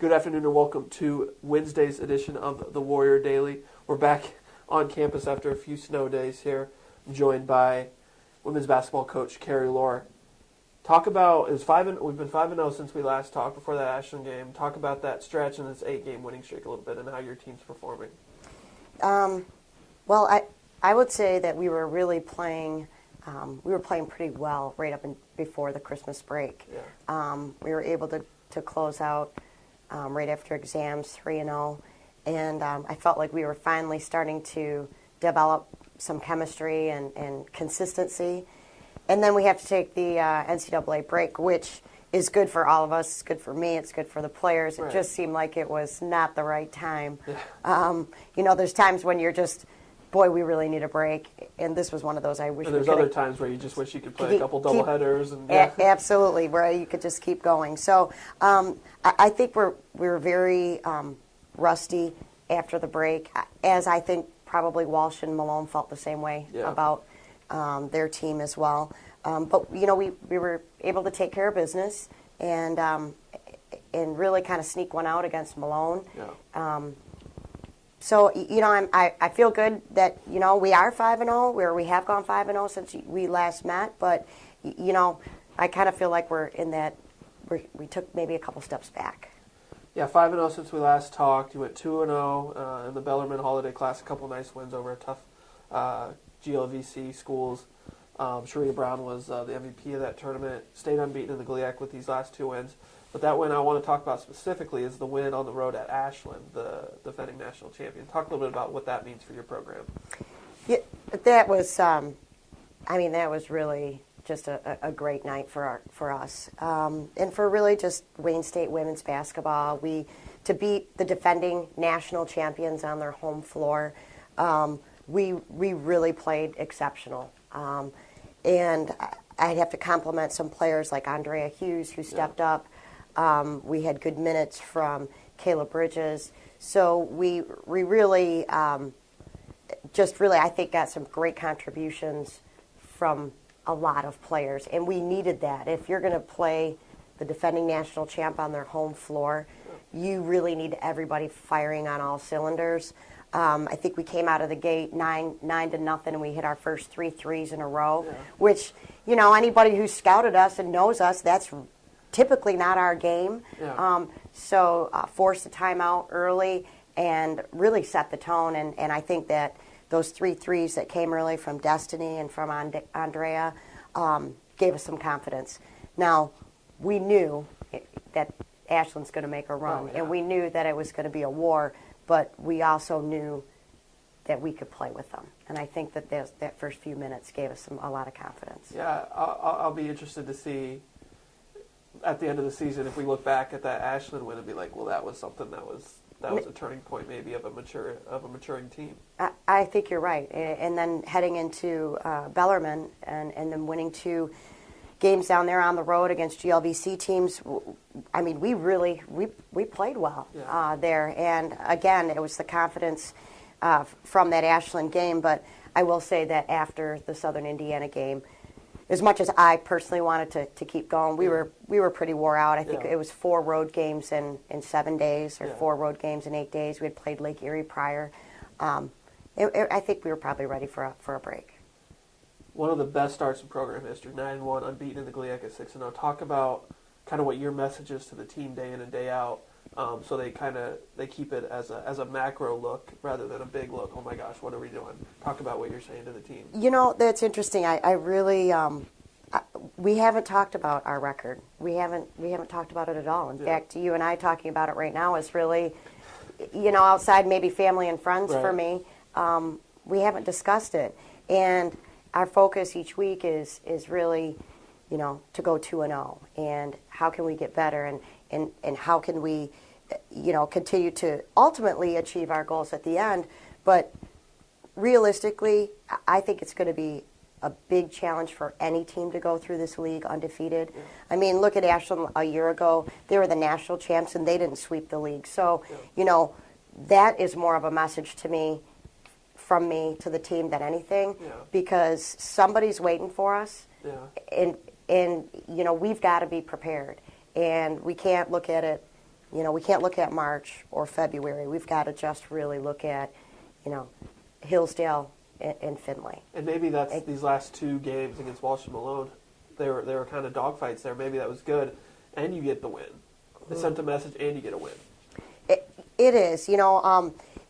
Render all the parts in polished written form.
Good afternoon and welcome to Wednesday's edition of the Warrior Daily. We're back on campus after a few snow days here. I'm joined by women's basketball coach Carrie Lohr. We've been 5-0 since we last talked before that Ashland game. Talk about that stretch and this 8-game winning streak a little bit and how your team's performing. Well, I would say that we were really playing. We were playing pretty well right up before the Christmas break. Yeah. We were able to close out right after exams 3-0, and I felt like we were finally starting to develop some chemistry and consistency. And then we have to take the NCAA break, which is good for all of us. It's good for me. It's good for the players. It just seemed like it was not the right time. Yeah. There's times when you're just, boy, we really need a break. And this was one of those I wish. And there's other times where you just wish you could play a couple doubleheaders. Absolutely, where you could just keep going. So I think we were very rusty after the break, as I think probably Walsh and Malone felt the same way about their team as well. But we were able to take care of business and really kind of sneak one out against Malone. Yeah. So I feel good that we are 5-0, where we have gone 5-0 since we last met. But I kind of feel like we're in that we took maybe a couple steps back. Yeah, 5-0 since we last talked. You went 2-0 in the Bellarmine Holiday Class. A couple nice wins over a tough GLVC schools. Sharia Brown was the MVP of that tournament. Stayed unbeaten in the GLIAC with these last two wins. But that win I want to talk about specifically is the win on the road at Ashland, the defending national champion. Talk a little bit about what that means for your program. Yeah, that was really just a great night for us, and for really just Wayne State women's basketball. To beat the defending national champions on their home floor, we really played exceptional. And I'd have to compliment some players like Andrea Hughes, who stepped up. We had good minutes from Kayla Bridges. So we really, I think, got some great contributions from a lot of players. And we needed that. If you're going to play the defending national champ on their home floor, you really need everybody firing on all cylinders. I think we came out of the gate 9-0, and we hit our first 3 threes in a row, which, anybody who scouted us and knows us, that's typically not our game. Yeah. So forced a timeout early and really set the tone. And I think that those 3 threes that came early from Destiny and from Andrea gave us some confidence. Now, we knew that Ashland's going to make a run, and we knew that it was going to be a war, but we also knew that we could play with them. And I think that that first few minutes gave us a lot of confidence. Yeah, I'll be interested to see at the end of the season if we look back at that Ashland win and be like, well, that was something that was a turning point maybe of a maturing team. I think you're right. And then heading into Bellarmine and then winning 2 games down there on the road against GLVC teams, I mean, we played well there. And again, it was the confidence from that Ashland game. But I will say that after the Southern Indiana game, as much as I personally wanted to keep going, we were pretty wore out. I think it was 4 road games in 7 days, or 4 road games in 8 days. We had played Lake Erie prior. I think we were probably ready for a break. One of the best starts in program history, 9-1, unbeaten in the GLIAC at 6-0. Talk about kind of what your message is to the team day in and day out, so they keep it as a macro look rather than a big look. Oh my gosh, what are we doing? Talk about what you're saying to the team. That's interesting. I really we haven't talked about our record. We haven't talked about it at all. In fact, you and I talking about it right now is really, outside maybe family and friends for me. We haven't discussed it, and our focus each week is really, to go 2-0, and how can we get better, and how can we, continue to ultimately achieve our goals at the end. But realistically, I think it's going to be a big challenge for any team to go through this league undefeated. Yeah. I mean, look at Ashland a year ago. They were the national champs, and they didn't sweep the league. So, that is more of a message to me, from me to the team than anything, because somebody's waiting for us, and we've got to be prepared, and we can't look at it We can't look at March or February. We've got to just really look at, Hillsdale and Findlay. And maybe that's these last 2 games against Walsh and Malone. They were kind of dogfights there. Maybe that was good, and you get the win. They sent a message, and you get a win. It is.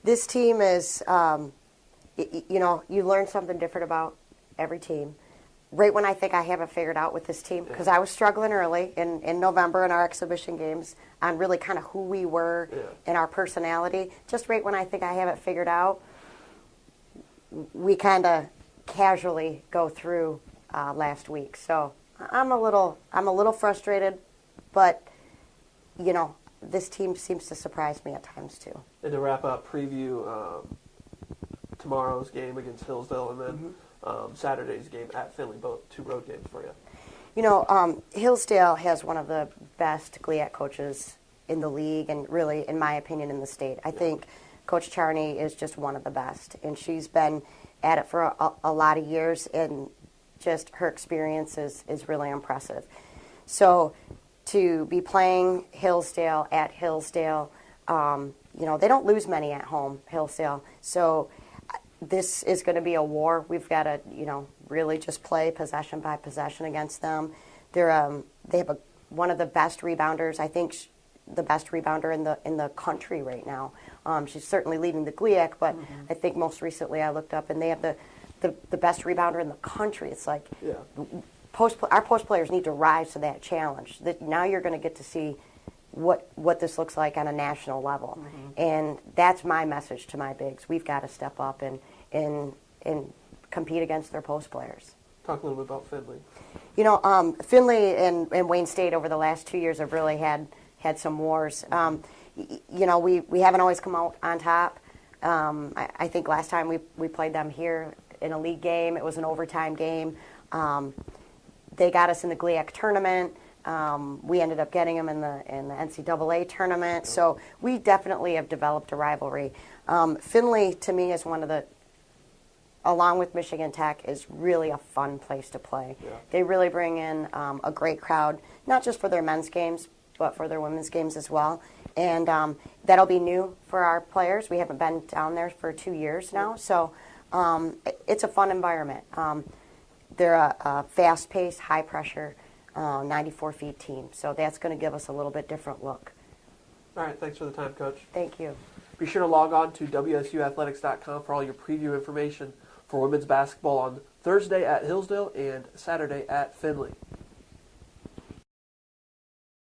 This team is, you learn something different about every team. Right when I think I have it figured out with this team, because I was struggling early in November in our exhibition games on really kind of who we were and our personality. Just right when I think I have it figured out, we kind of casually go through last week. So I'm a little frustrated, but this team seems to surprise me at times too. And to wrap up, preview tomorrow's game against Hillsdale, and then Saturday's game at Findlay, both 2 road games for you. Hillsdale has one of the best GLIAC coaches in the league, and really, in my opinion, in the state. I think Coach Charney is just one of the best, and she's been at it for a lot of years, and just her experience is really impressive. So to be playing Hillsdale at Hillsdale, they don't lose many at home, Hillsdale. So this is going to be a war. We've got to, really just play possession by possession against them. They have one of the best rebounders. I think the best rebounder in the country right now. She's certainly leading the GLIAC, but I think most recently I looked up and they have the best rebounder in the country. It's like our post players need to rise to that challenge. That now you're going to get to see what this looks like on a national level, and that's my message to my bigs. We've got to step up and compete against their post players. Talk a little bit about Findlay. Findlay and Wayne State over the last 2 years have really had some wars. We haven't always come out on top. I think last time we played them here in a league game, it was an overtime game. They got us in the GLIAC tournament. We ended up getting them in the NCAA tournament. So we definitely have developed a rivalry. Findlay, to me, is one of the, along with Michigan Tech, is really a fun place to play. Yeah. They really bring in a great crowd, not just for their men's games, but for their women's games as well. And that'll be new for our players. We haven't been down there for 2 years now. So it's a fun environment. They're a fast-paced, high-pressure, 94-feet team. So that's going to give us a little bit different look. All right, thanks for the time, Coach. Thank you. Be sure to log on to WSUathletics.com for all your preview information for women's basketball on Thursday at Hillsdale and Saturday at Findlay.